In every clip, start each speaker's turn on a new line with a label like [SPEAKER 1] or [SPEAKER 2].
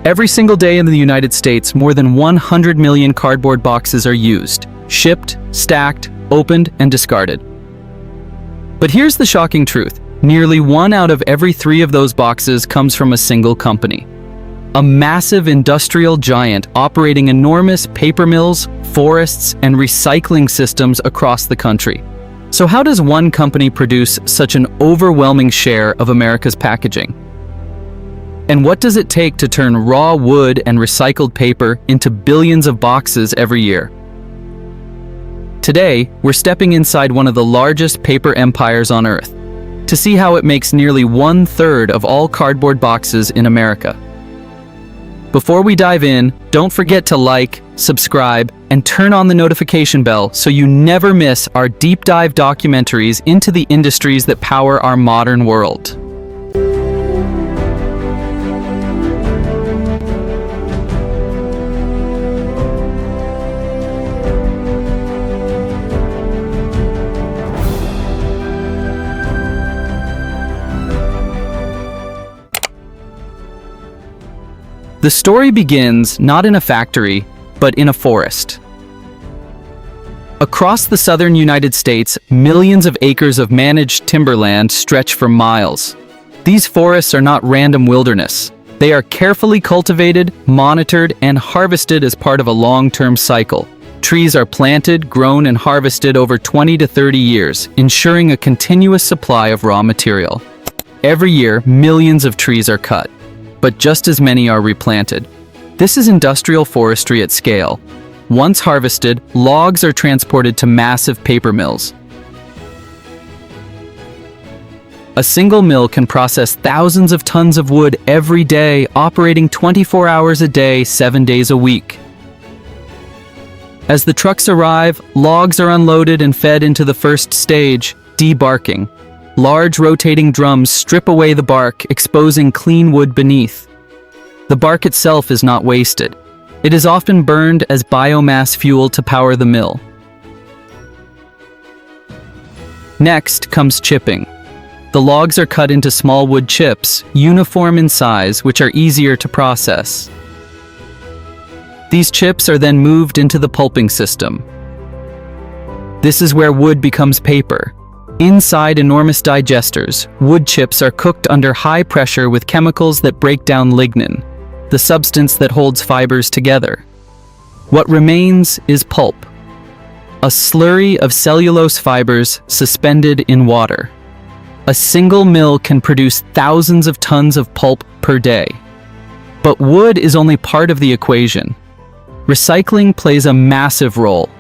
[SPEAKER 1] Every single day in the United States, more than 100 million cardboard boxes are used, shipped, stacked, opened, and discarded. But here's the shocking truth. Nearly 1 out of every 3 of those boxes comes from a single company. A massive industrial giant operating enormous paper mills, forests, and recycling systems across the country. So how does one company produce such an overwhelming share of America's packaging? And what does it take to turn raw wood and recycled paper into billions of boxes every year? Today, we're stepping inside one of the largest paper empires on Earth to see how it makes nearly 1/3 of all cardboard boxes in America. Before we dive in, don't forget to like, subscribe, and turn on the notification bell so you never miss our deep dive documentaries into the industries that power our modern world. The story begins not in a factory, but in a forest. Across the southern United States, millions of acres of managed timberland stretch for miles. These forests are not random wilderness. They are carefully cultivated, monitored, and harvested as part of a long-term cycle. Trees are planted, grown, and harvested over 20 to 30 years, ensuring a continuous supply of raw material. Every year, millions of trees are cut, but just as many are replanted. This is industrial forestry at scale. Once harvested, logs are transported to massive paper mills. A single mill can process thousands of tons of wood every day, operating 24 hours a day, 7 days a week. As the trucks arrive, logs are unloaded and fed into the first stage, debarking. Large rotating drums strip away the bark, exposing clean wood beneath. The bark itself is not wasted. It is often burned as biomass fuel to power the mill. Next comes chipping. The logs are cut into small wood chips, uniform in size, which are easier to process. These chips are then moved into the pulping system. This is where wood becomes paper. Inside enormous digesters, wood chips are cooked under high pressure with chemicals that break down lignin, the substance that holds fibers together. What remains is pulp, a slurry of cellulose fibers suspended in water. A single mill can produce thousands of tons of pulp per day. But wood is only part of the equation. Recycling plays a massive role.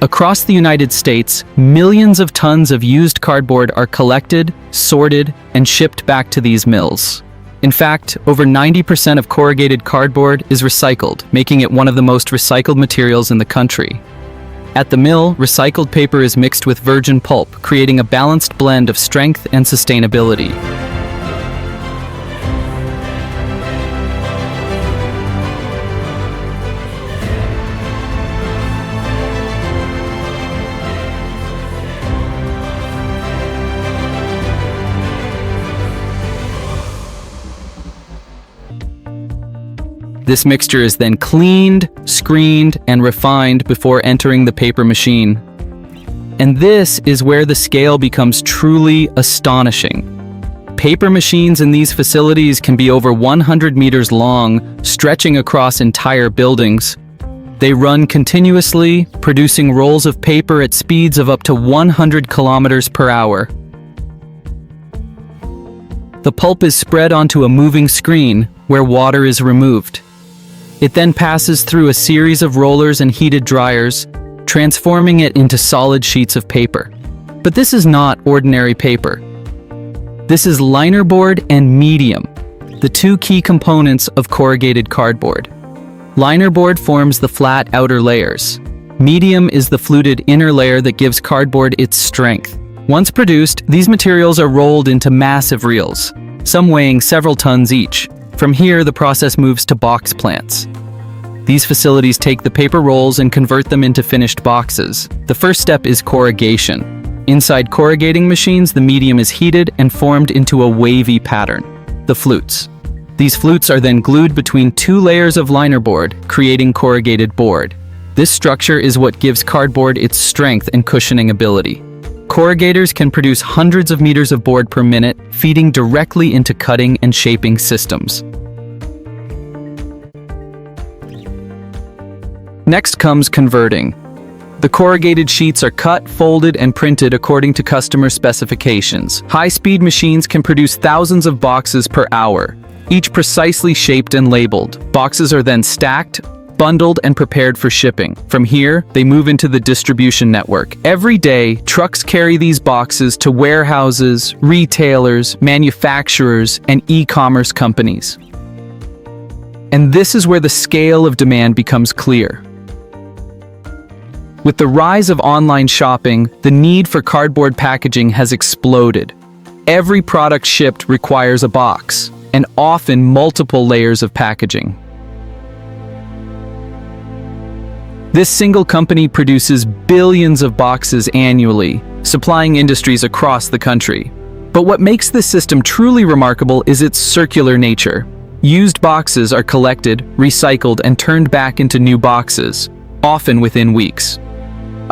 [SPEAKER 1] Across the United States, millions of tons of used cardboard are collected, sorted, and shipped back to these mills. In fact, over 90% of corrugated cardboard is recycled, making it one of the most recycled materials in the country. At the mill, recycled paper is mixed with virgin pulp, creating a balanced blend of strength and sustainability. This mixture is then cleaned, screened, and refined before entering the paper machine. And this is where the scale becomes truly astonishing. Paper machines in these facilities can be over 100 meters long, stretching across entire buildings. They run continuously, producing rolls of paper at speeds of up to 100 kilometers per hour. The pulp is spread onto a moving screen where water is removed. It then passes through a series of rollers and heated dryers, transforming it into solid sheets of paper. But this is not ordinary paper. This is linerboard and medium, the two key components of corrugated cardboard. Linerboard forms the flat outer layers. Medium is the fluted inner layer that gives cardboard its strength. Once produced, these materials are rolled into massive reels, some weighing several tons each. From here, the process moves to box plants. These facilities take the paper rolls and convert them into finished boxes. The first step is corrugation. Inside corrugating machines, the medium is heated and formed into a wavy pattern, the flutes. These flutes are then glued between two layers of linerboard, creating corrugated board. This structure is what gives cardboard its strength and cushioning ability. Corrugators can produce hundreds of meters of board per minute, feeding directly into cutting and shaping systems. Next comes converting. The corrugated sheets are cut, folded, and printed according to customer specifications. High-speed machines can produce thousands of boxes per hour, each precisely shaped and labeled. Boxes are then stacked, bundled, and prepared for shipping. From here, they move into the distribution network. Every day, trucks carry these boxes to warehouses, retailers, manufacturers, and e-commerce companies. And this is where the scale of demand becomes clear. With the rise of online shopping, the need for cardboard packaging has exploded. Every product shipped requires a box, and often multiple layers of packaging. This single company produces billions of boxes annually, supplying industries across the country. But what makes this system truly remarkable is its circular nature. Used boxes are collected, recycled, and turned back into new boxes, often within weeks.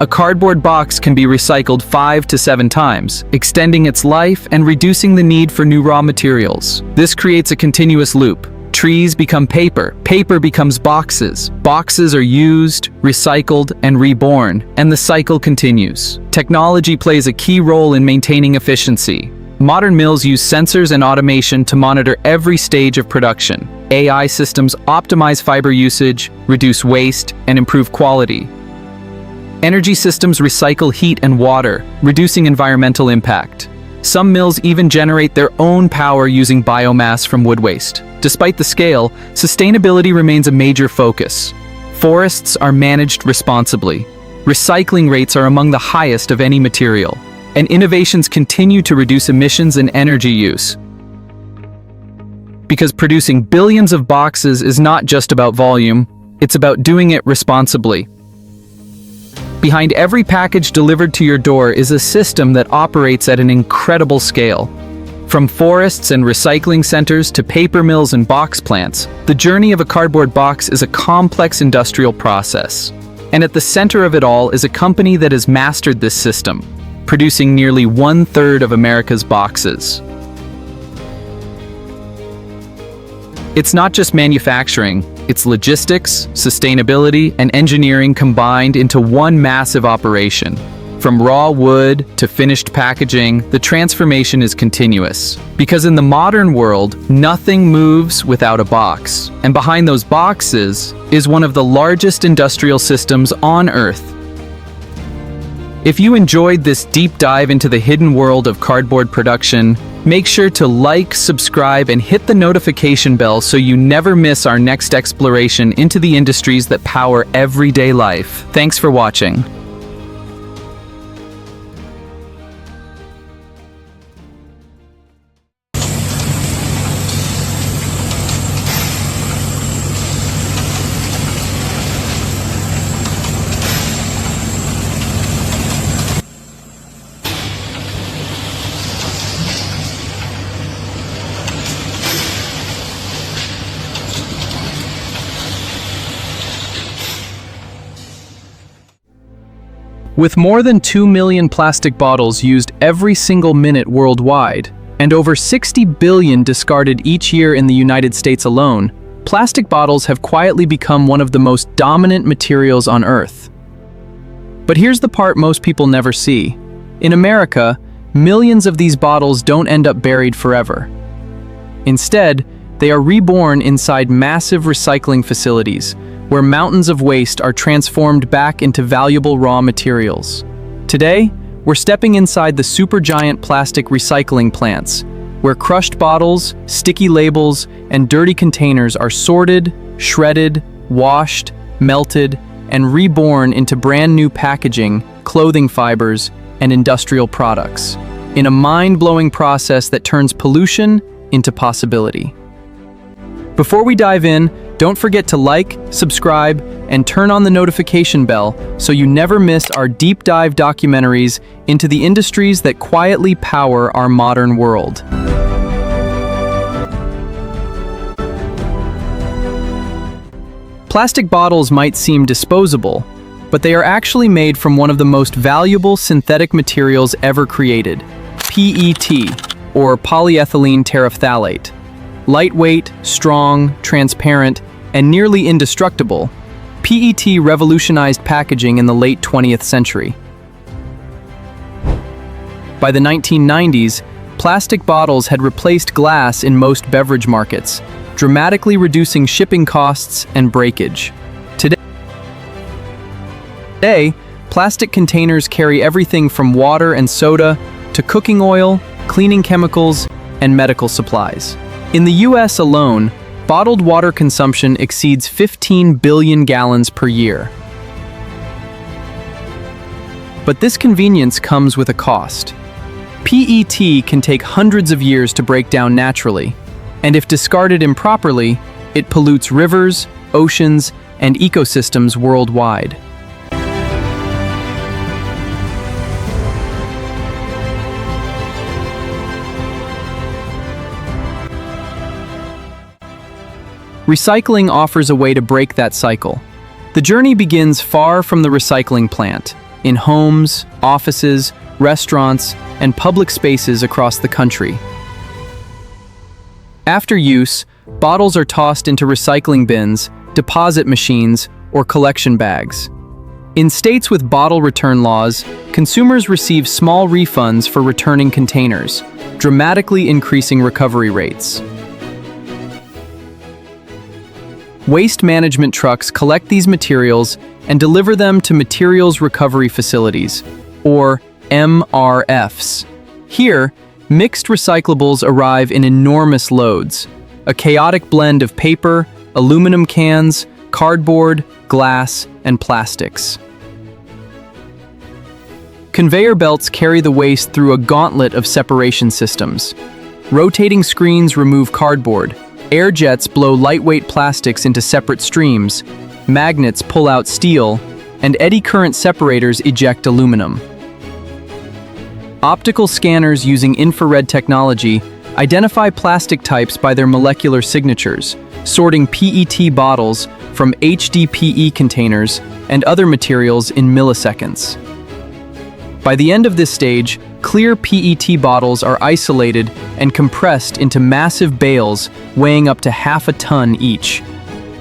[SPEAKER 1] A cardboard box can be recycled 5 to 7 times, extending its life and reducing the need for new raw materials. This creates a continuous loop. Trees become paper, paper becomes boxes, boxes are used, recycled, and reborn, and the cycle continues. Technology plays a key role in maintaining efficiency. Modern mills use sensors and automation to monitor every stage of production. AI systems optimize fiber usage, reduce waste, and improve quality. Energy systems recycle heat and water, reducing environmental impact. Some mills even generate their own power using biomass from wood waste. Despite the scale, sustainability remains a major focus. Forests are managed responsibly. Recycling rates are among the highest of any material, and innovations continue to reduce emissions and energy use. Because producing billions of boxes is not just about volume, it's about doing it responsibly. Behind every package delivered to your door is a system that operates at an incredible scale. From forests and recycling centers to paper mills and box plants, the journey of a cardboard box is a complex industrial process. And at the center of it all is a company that has mastered this system, producing nearly 1/3 of America's boxes. It's not just manufacturing, it's logistics, sustainability, and engineering combined into one massive operation. From raw wood to finished packaging, the transformation is continuous. Because in the modern world, nothing moves without a box. And behind those boxes is one of the largest industrial systems on Earth. If you enjoyed this deep dive into the hidden world of cardboard production, make sure to like, subscribe, and hit the notification bell so you never miss our next exploration into the industries that power everyday life. Thanks for watching. With more than 2 million plastic bottles used every single minute worldwide, and over 60 billion discarded each year in the United States alone, plastic bottles have quietly become one of the most dominant materials on Earth. But here's the part most people never see. In America, millions of these bottles don't end up buried forever. Instead, they are reborn inside massive recycling facilities, where mountains of waste are transformed back into valuable raw materials. Today, we're stepping inside the supergiant plastic recycling plants, where crushed bottles, sticky labels, and dirty containers are sorted, shredded, washed, melted, and reborn into brand new packaging, clothing fibers, and industrial products, in a mind-blowing process that turns pollution into possibility. Before we dive in,
[SPEAKER 2] Don't forget to like, subscribe, and turn on the notification bell so you never miss our deep dive documentaries into the industries that quietly power our modern world. Plastic bottles might seem disposable, but they are actually made from one of the most valuable synthetic materials ever created, PET, or polyethylene terephthalate. Lightweight, strong, transparent, and nearly indestructible, PET revolutionized packaging in the late 20th century. By the 1990s, plastic bottles had replaced glass in most beverage markets, dramatically reducing shipping costs and breakage. Today, plastic containers carry everything from water and soda to cooking oil, cleaning chemicals, and medical supplies. In the US alone, bottled water consumption exceeds 15 billion gallons per year. But this convenience comes with a cost. PET can take hundreds of years to break down naturally, and if discarded improperly, it pollutes rivers, oceans, and ecosystems worldwide. Recycling offers a way to break that cycle. The journey begins far from the recycling plant, in homes, offices, restaurants, and public spaces across the country. After use, bottles are tossed into recycling bins, deposit machines, or collection bags. In states with bottle return laws, consumers receive small refunds for returning containers, dramatically increasing recovery rates. Waste management trucks collect these materials and deliver them to materials recovery facilities, or MRFs. Here, mixed recyclables arrive in enormous loads, a chaotic blend of paper, aluminum cans, cardboard, glass, and plastics. Conveyor belts carry the waste through a gauntlet of separation systems. Rotating screens remove cardboard, air jets blow lightweight plastics into separate streams, magnets pull out steel, and eddy current separators eject aluminum. Optical scanners using infrared technology identify plastic types by their molecular signatures, sorting PET bottles from HDPE containers and other materials in milliseconds. By the end of this stage, clear PET bottles are isolated and compressed into massive bales weighing up to half a ton each.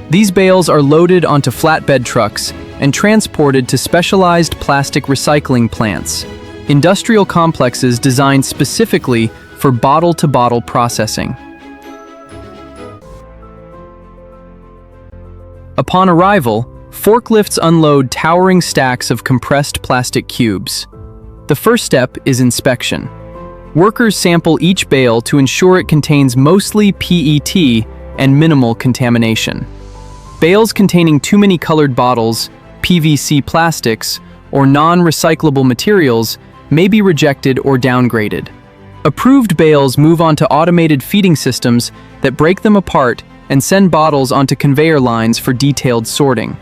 [SPEAKER 2] These bales are loaded onto flatbed trucks and transported to specialized plastic recycling plants, industrial complexes designed specifically for bottle-to-bottle processing. Upon arrival, forklifts unload towering stacks of compressed plastic cubes. The first step is inspection. Workers sample each bale to ensure it contains mostly PET and minimal contamination. Bales containing too many colored bottles, PVC plastics, or non-recyclable materials may be rejected or downgraded. Approved bales move on to automated feeding systems that break them apart and send bottles onto conveyor lines for detailed sorting.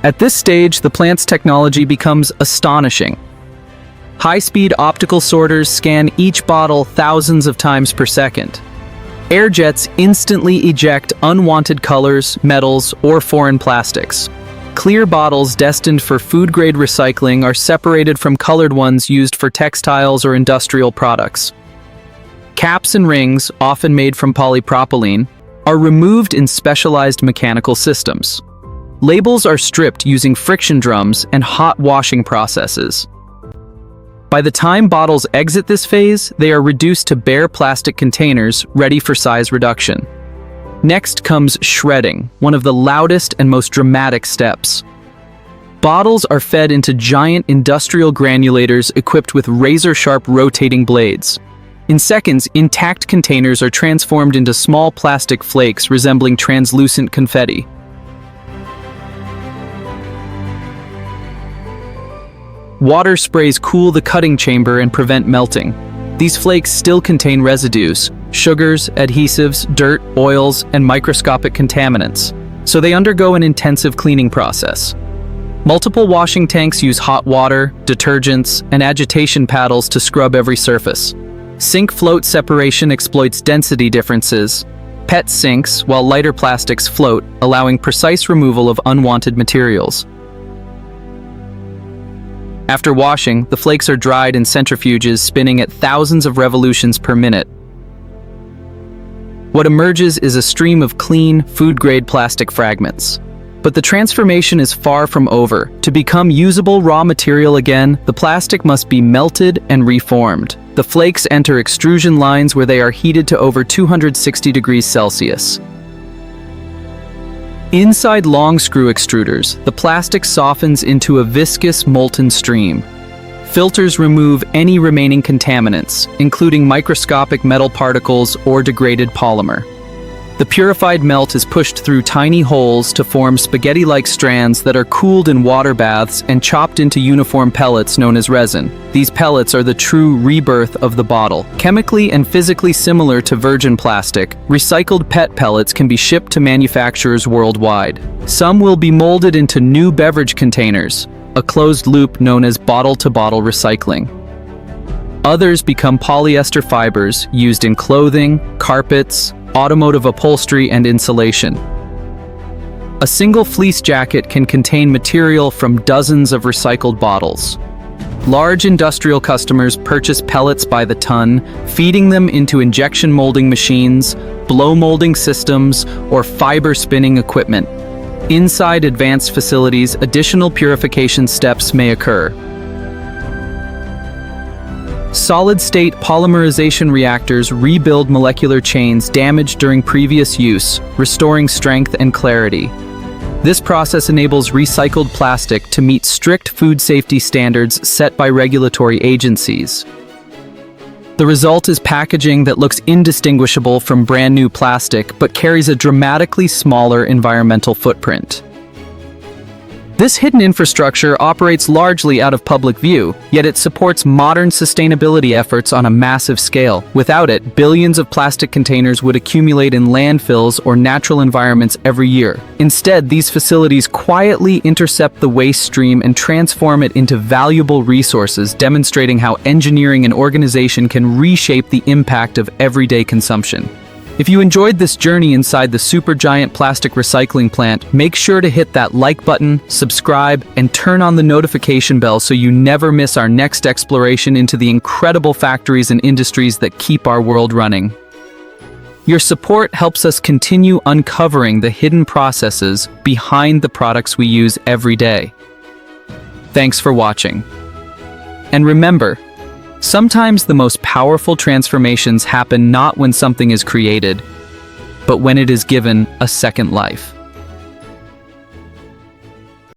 [SPEAKER 1] At this stage, the plant's technology becomes astonishing. High-speed optical sorters scan each bottle thousands of times per second. Air jets instantly eject unwanted colors, metals, or foreign plastics. Clear bottles destined for food-grade recycling are separated from colored ones used for textiles or industrial products. Caps and rings, often made from polypropylene, are removed in specialized mechanical systems. Labels are stripped using friction drums and hot washing processes. By the time bottles exit this phase, they are reduced to bare plastic containers ready for size reduction. Next comes shredding, one of the loudest and most dramatic steps. Bottles are fed into giant industrial granulators equipped with razor-sharp rotating blades. In seconds, intact containers are transformed into small plastic flakes resembling translucent confetti. Water sprays cool the cutting chamber and prevent melting. These flakes still contain residues, sugars, adhesives, dirt, oils, and microscopic contaminants, so they undergo an intensive cleaning process. Multiple washing tanks use hot water, detergents, and agitation paddles to scrub every surface. Sink float separation exploits density differences. PET sinks, while lighter plastics float, allowing precise removal of unwanted materials. After washing, the flakes are dried in centrifuges spinning at thousands of revolutions per minute. What emerges is a stream of clean, food-grade plastic fragments. But the transformation is far from over. To become usable raw material again, the plastic must be melted and reformed. The flakes enter extrusion lines where they are heated to over 260 degrees Celsius. Inside long screw extruders, the plastic softens into a viscous molten stream. Filters remove any remaining contaminants, including microscopic metal particles or degraded polymer. The purified melt is pushed through tiny holes to form spaghetti-like strands that are cooled in water baths and chopped into uniform pellets known as resin. These pellets are the true rebirth of the bottle. Chemically and physically similar to virgin plastic, recycled PET pellets can be shipped to manufacturers worldwide. Some will be molded into new beverage containers, a closed loop known as bottle-to-bottle recycling. Others become polyester fibers used in clothing, carpets, automotive upholstery, and insulation. A single fleece jacket can contain material from dozens of recycled bottles. Large industrial customers purchase pellets by the ton, feeding them into injection molding machines, blow molding systems, or fiber spinning equipment. Inside advanced facilities, additional purification steps may occur. Solid-state polymerization reactors rebuild molecular chains damaged during previous use, restoring strength and clarity. This process enables recycled plastic to meet strict food safety standards set by regulatory agencies. The result is packaging that looks indistinguishable from brand new plastic but carries a dramatically smaller environmental footprint. This hidden infrastructure operates largely out of public view, yet it supports modern sustainability efforts on a massive scale. Without it, billions of plastic containers would accumulate in landfills or natural environments every year. Instead, these facilities quietly intercept the waste stream and transform it into valuable resources, demonstrating how engineering and organization can reshape the impact of everyday consumption. If you enjoyed this journey inside the supergiant plastic recycling plant, make sure to hit that like button, subscribe, and turn on the notification bell so you never miss our next exploration into the incredible factories and industries that keep our world running. Your support helps us continue uncovering the hidden processes behind the products we use every day. Thanks for watching. And remember, sometimes the most powerful transformations happen not when something is created, but when it is given a second life.